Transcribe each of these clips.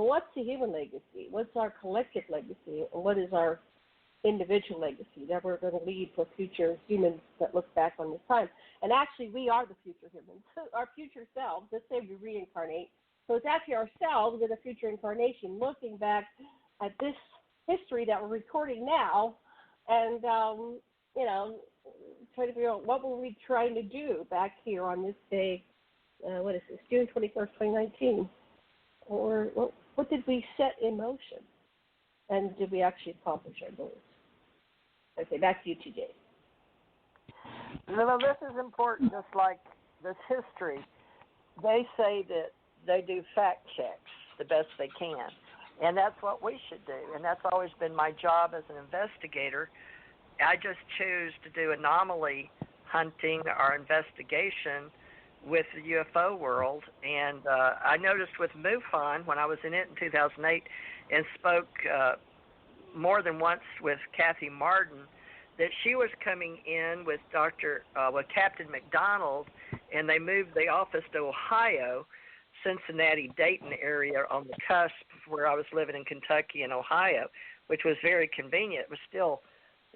what's the human legacy? What's our collective legacy? And what is our individual legacy that we're going to leave for future humans that look back on this time? And actually, we are the future humans, our future selves. Let's say we reincarnate. So it's actually ourselves in a future incarnation looking back at this history that we're recording now and, trying to figure out what were we trying to do back here on this day, what is this, June 21st, 2019? Or what did we set in motion? And did we actually accomplish our goals? Okay, back to you, TJ. Well, this is important, just like this history. They say that they do fact checks the best they can, and that's what we should do, and that's always been my job as an investigator. I just choose to do anomaly hunting or investigation with the UFO world, and I noticed with MUFON when I was in it in 2008 and spoke more than once with Kathy Martin that she was coming in with Captain McDonald, and they moved the office to Ohio, Cincinnati, Dayton area on the cusp where I was living in Kentucky and Ohio, which was very convenient. It was still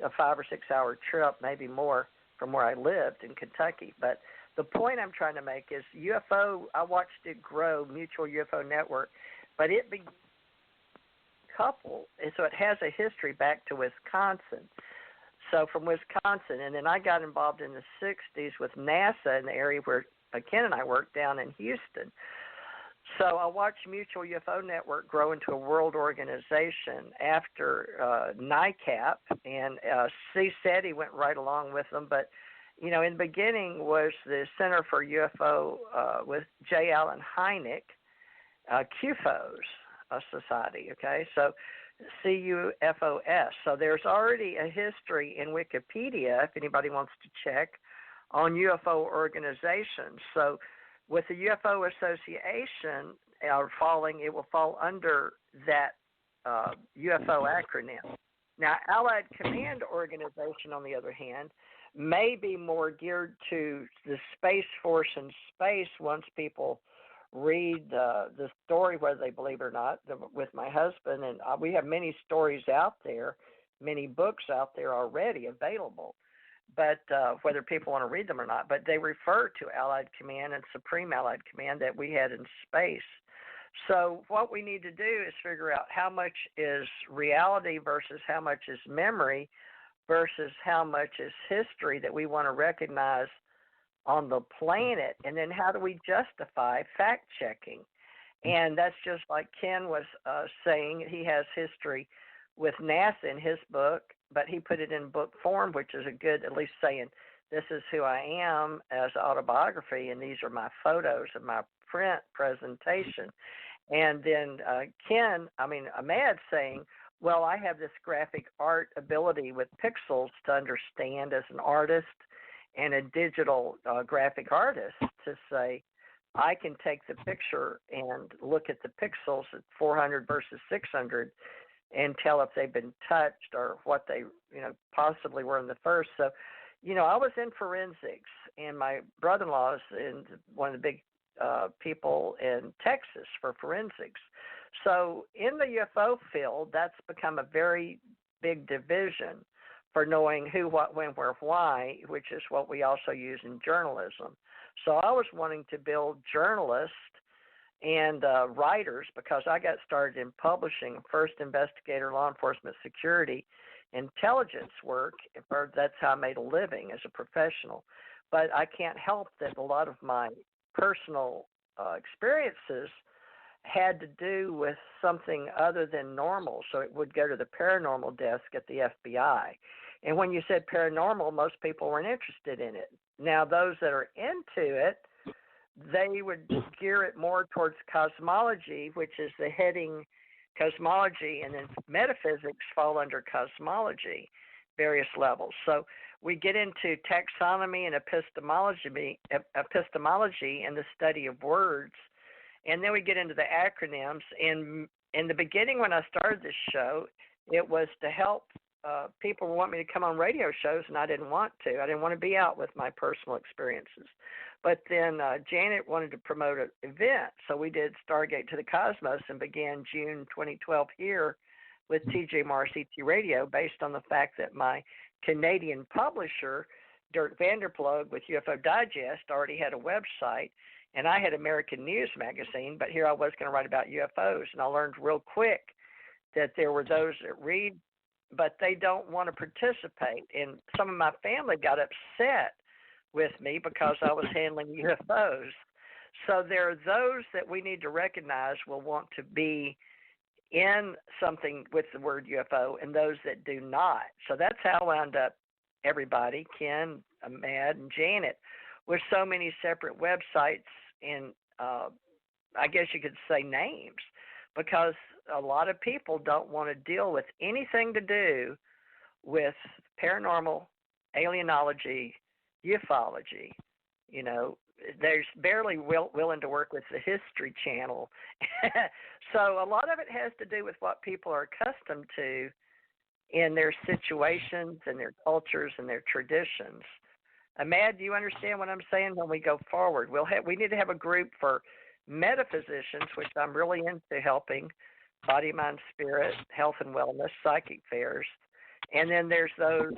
a 5 or 6 hour trip, maybe more, from where I lived in Kentucky. But the point I'm trying to make is UFO, I watched it grow, Mutual UFO Network, but it began coupled, and so it has a history back to Wisconsin. So from Wisconsin, and then I got involved in the 60s with NASA in the area where Ken and I worked down in Houston. So I watched Mutual UFO Network grow into a world organization after NICAP, and CSETI went right along with them. But, in the beginning was the Center for UFO with J. Allen Hynek, CUFOS Society, okay? So CUFOS. So there's already a history in Wikipedia, if anybody wants to check, on UFO organizations. So with the UFO Association it will fall under that UFO acronym. Now, Allied Command Organization, on the other hand, may be more geared to the Space Force in space once people read the story, whether they believe it or not, with my husband. And we have many stories out there, many books out there already available. But whether people want to read them or not, but they refer to Allied Command and Supreme Allied Command that we had in space. So what we need to do is figure out how much is reality versus how much is memory versus how much is history that we want to recognize on the planet, and then how do we justify fact-checking. And that's just like Ken was saying, he has history with NASA in his book, but he put it in book form, which is a good, at least saying, this is who I am as autobiography, and these are my photos of my print presentation. And then Ahmad's saying, well, I have this graphic art ability with pixels to understand as an artist and a digital graphic artist to say, I can take the picture and look at the pixels at 400 versus 600 and tell if they've been touched or what they, possibly were in the first. So, I was in forensics, and my brother-in-law is one of the big people in Texas for forensics. So in the UFO field, that's become a very big division for knowing who, what, when, where, why, which is what we also use in journalism. So I was wanting to build journalists and writers because I got started in publishing, first investigator, law enforcement, security, intelligence work. That's how I made a living as a professional. But I can't help that a lot of my personal experiences had to do with something other than normal. So it would go to the paranormal desk at the FBI. And when you said paranormal, most people weren't interested in it. Now, those that are into it, they would gear it more towards cosmology, which is the heading cosmology, and then metaphysics fall under cosmology, various levels. So we get into taxonomy and epistemology and the study of words, and then we get into the acronyms. And in the beginning, when I started this show, it was to help people want me to come on radio shows, and I didn't want to. I didn't want to be out with my personal experiences. But then Janet wanted to promote an event, so we did Stargate to the Cosmos and began June 2012 here with TJ Morris ET Radio, based on the fact that my Canadian publisher, Dirk Vanderplug with UFO Digest, already had a website, and I had American News Magazine, but here I was going to write about UFOs, and I learned real quick that there were those that read, but they don't want to participate. And some of my family got upset with me because I was handling UFOs. So there are those that we need to recognize will want to be in something with the word UFO, and those that do not. So that's how I wound up, everybody, Ken, Ahmad, and Janet, with so many separate websites and I guess you could say names, because a lot of people don't want to deal with anything to do with paranormal, alienology, ufology. You know, there's barely willing to work with the History Channel. So a lot of it has to do with what people are accustomed to in their situations and their cultures and their traditions. Ahmad, do you understand what I'm saying? When we go forward, we need to have a group for metaphysicians, which I'm really into helping, body, mind, spirit, health and wellness, psychic fairs. And then there's those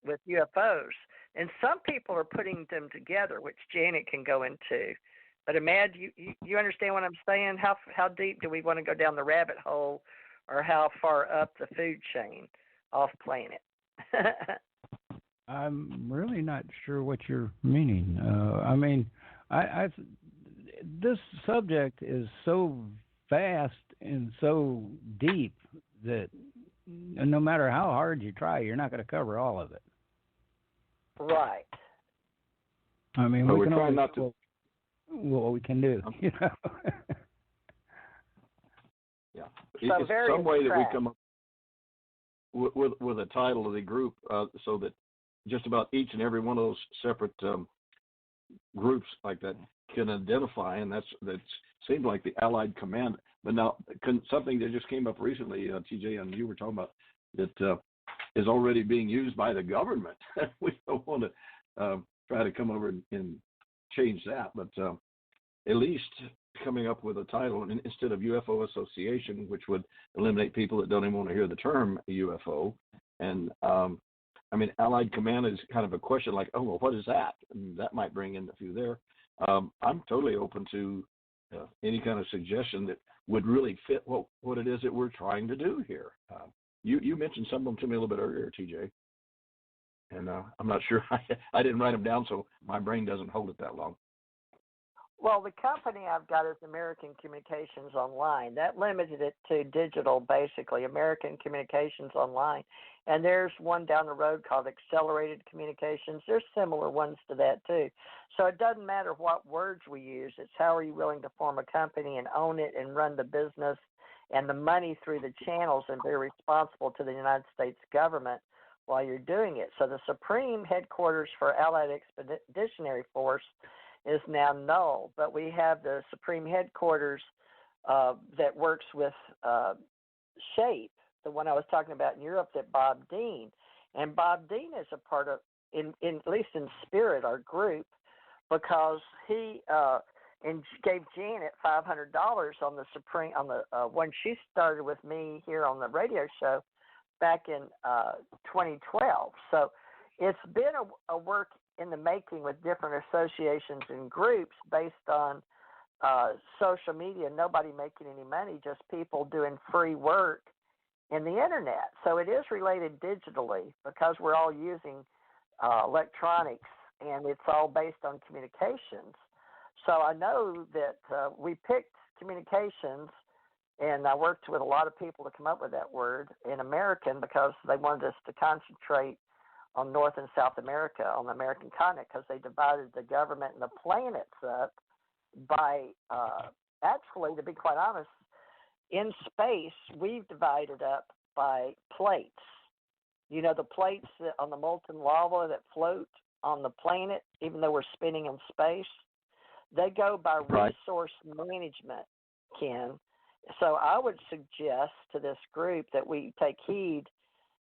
with UFOs. And some people are putting them together, which Janet can go into. But Ahmad, you understand what I'm saying? How deep do we want to go down the rabbit hole, or how far up the food chain off planet? I'm really not sure what you're meaning. I mean, this subject is so vast and so deep that no matter how hard you try, you're not going to cover all of it. Right. I mean, we're trying not to. What we can do, you know. Yeah. So it's some way that we come up with a title of the group, so that just about each and every one of those separate groups like that can identify, and that seems like the Allied Command. But now, something that just came up recently, TJ, and you were talking about, that is already being used by the government. We don't want to try to come over and change that, but at least coming up with a title instead of UFO Association, which would eliminate people that don't even want to hear the term UFO. And I mean, Allied Command is kind of a question like, oh, well, what is that? And that might bring in a few there. I'm totally open to any kind of suggestion that would really fit what it is that we're trying to do here. You mentioned some of them to me a little bit earlier, TJ, and I'm not sure. I didn't write them down, so my brain doesn't hold it that long. Well, the company I've got is American Communications Online. That limited it to digital, basically, American Communications Online. And there's one down the road called Accelerated Communications. There's similar ones to that, too. So it doesn't matter what words we use. It's how are you willing to form a company and own it and run the business and the money through the channels and be responsible to the United States government while you're doing it. So the Supreme Headquarters for Allied Expeditionary Force is now null, but we have the Supreme Headquarters that works with SHAPE, the one I was talking about in Europe, that Bob Dean. And Bob Dean is a part of, in at least in spirit, our group, because he gave Janet $500 on the Supreme, on the when she started with me here on the radio show back in 2012. So it's been a work in the making with different associations and groups based on social media, nobody making any money, just people doing free work in the internet. So it is related digitally because we're all using electronics, and it's all based on communications. So I know that we picked communications, and I worked with a lot of people to come up with that word in American because they wanted us to concentrate on North and South America, on the American continent, because they divided the government and the planets up by, actually, to be quite honest, in space, we've divided up by plates. You know, the plates on the molten lava that float on the planet, even though we're spinning in space, they go by resource management, Ken. So I would suggest to this group that we take heed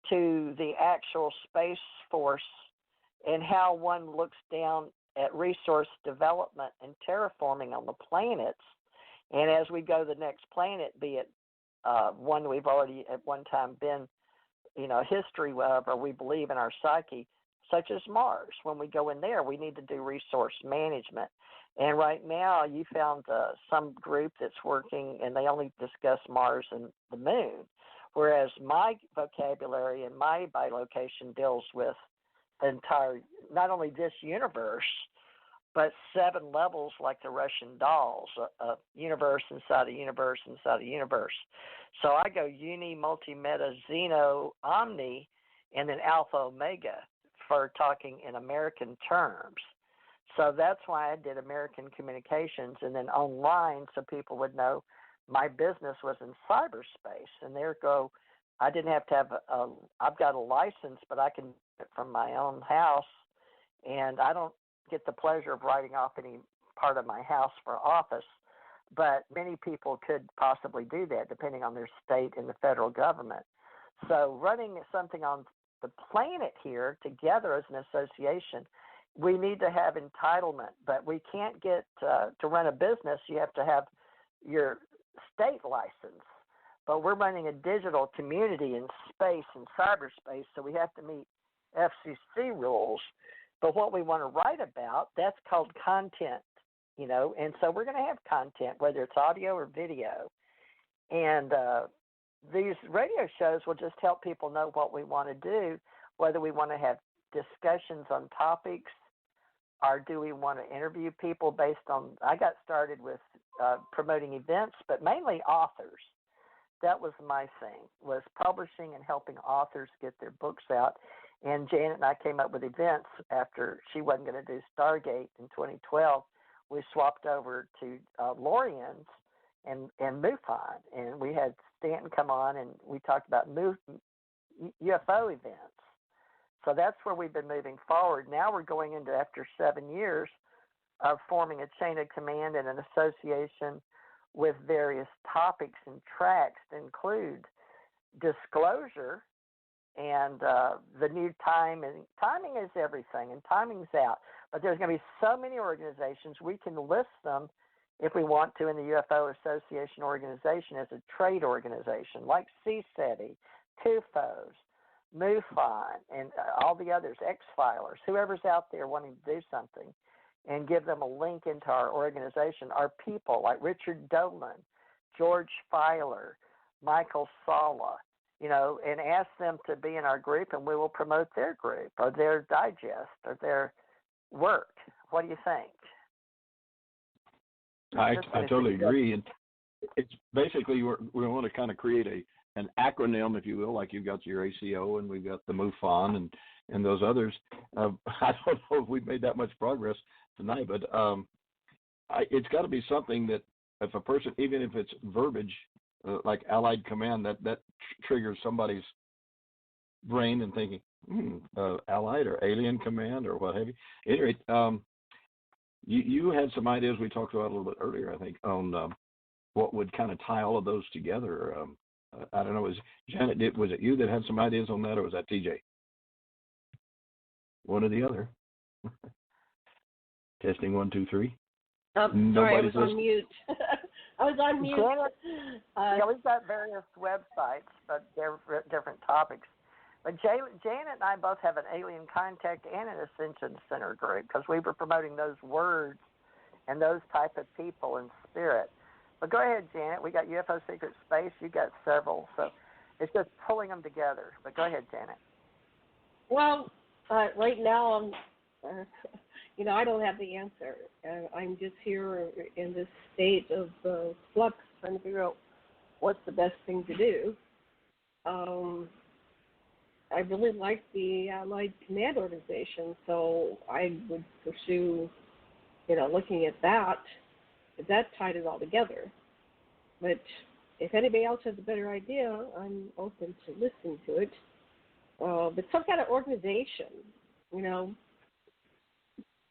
to the actual Space Force and how one looks down at resource development and terraforming on the planets. And as we go to the next planet, be it one we've already at one time been, history of, or we believe in our psyche, such as Mars. When we go in there, we need to do resource management. And right now, you found some group that's working, and they only discuss Mars and the Moon, whereas my vocabulary and my bilocation deals with the entire, not only this universe, but 7 levels like the Russian dolls, a universe inside a universe inside a universe. So I go uni, multi, meta, xeno, omni, and then alpha, omega for talking in American terms. So that's why I did American communications and then online so people would know my business was in cyberspace. And there go, I didn't have to have I've got a license, but I can do it from my own house, and I don't get the pleasure of writing off any part of my house for office, but many people could possibly do that depending on their state and the federal government. So running something on the planet here together as an association, we need to have entitlement, but we can't get to run a business. You have to have your state license, but we're running a digital community in space and cyberspace, so we have to meet FCC rules. But what we want to write about, that's called content, and so we're going to have content, whether it's audio or video. And these radio shows will just help people know what we want to do, whether we want to have discussions on topics or do we want to interview people based on, I got started with promoting events, but mainly authors. That was my thing, was publishing and helping authors get their books out. And Janet and I came up with events after she wasn't going to do Stargate in 2012. We swapped over to Lorians and MUFON, and we had Stanton come on, and we talked about UFO events. So that's where we've been moving forward. Now we're going into, after 7 years of forming a chain of command and an association with various topics and tracks to include disclosure and the new time. And timing is everything, and timing's out. But there's going to be so many organizations, we can list them if we want to in the UFO Association organization as a trade organization, like CSETI, CUFOS, MUFON, and all the others, X-Filers, whoever's out there wanting to do something, and give them a link into our organization. Our people like Richard Dolan, George Filer, Michael Sala, and ask them to be in our group, and we will promote their group or their digest or their work. What do you think? I totally agree. And it's basically we want to kind of create an acronym, if you will, like you've got your ACO and we've got the MUFON and those others. I don't know if we've made that much progress tonight, but it's got to be something that if a person, even if it's verbiage, like Allied Command, that triggers somebody's brain and thinking, Allied or Alien Command or what have you. Anyway, you had some ideas we talked about a little bit earlier, I think, on what would kind of tie all of those together. I don't know, was it you that had some ideas on that, or was that TJ? One or the other. Testing 1, 2, 3. Sorry, I was on mute. I was on mute. We've got various websites, but they're different topics. But Janet and I both have an Alien Contact and an Ascension Center group because we were promoting those words and those type of people in spirit. But go ahead, Janet. We got UFO Secret Space. You got several, so it's just pulling them together. But go ahead, Janet. Well, right now, I don't have the answer. I'm just here in this state of flux, trying to figure out what's the best thing to do. I really like the Allied Command Organization, so I would pursue, looking at that. That tied it all together. But if anybody else has a better idea, I'm open to listening to it. But some kind of organization,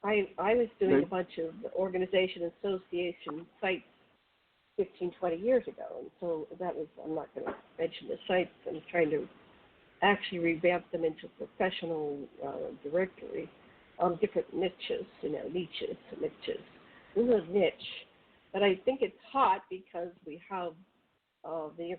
I was doing a bunch of organization association sites 15, 20 years ago, and so that was, I'm not going to mention the sites, I'm trying to actually revamp them into professional directory on different niches. Niches. This is a niche, but I think it's hot because we have the